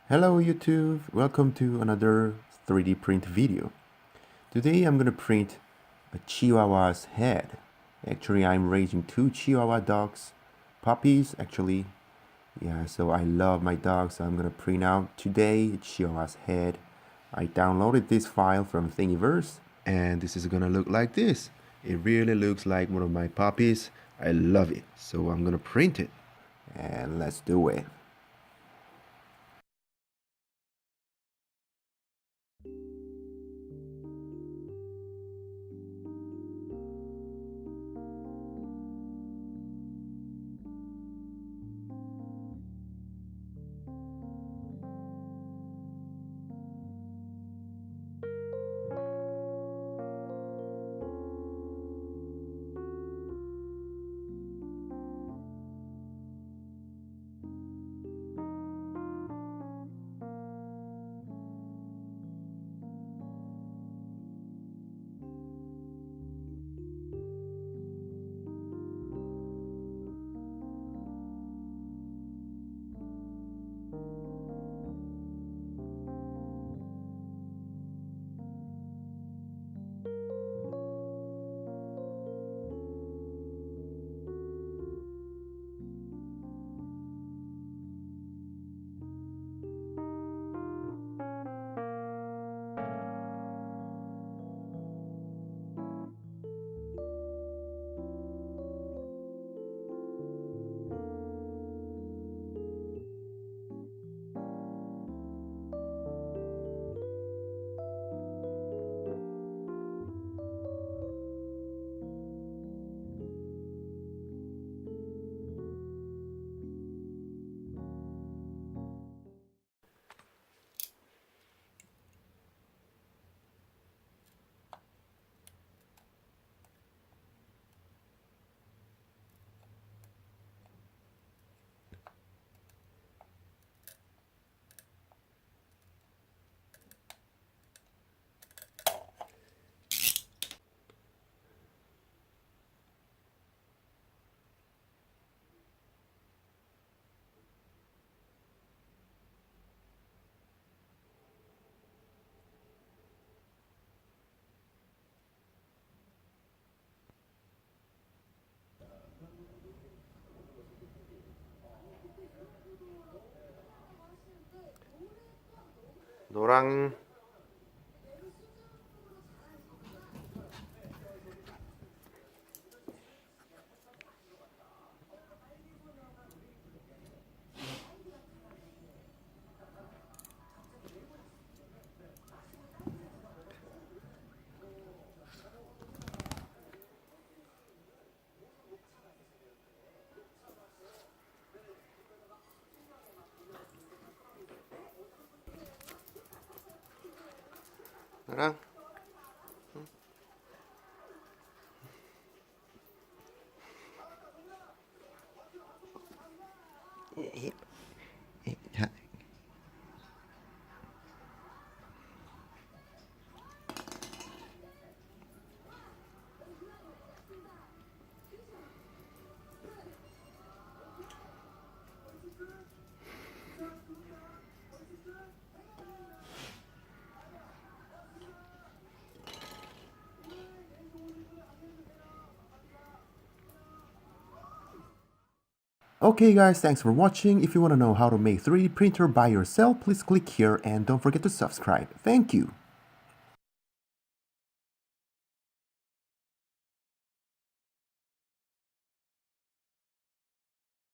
Hello YouTube, welcome to another 3D print video. Today I'm gonna print a Chihuahua's head. Actually, I'm raising two Chihuahua dogs, puppies actually. Yeah, so I love my dogs, so I'm gonna print out today Chihuahua's head. I downloaded this file from Thingiverse and this is gonna look like this. It really looks like one of my puppies. I love it, so I'm gonna print it and let's do it. 노랑 노랑 Okay guys, thanks for watching. If you want to know how to make 3D printer by yourself, please click here and don't forget to subscribe. Thank you.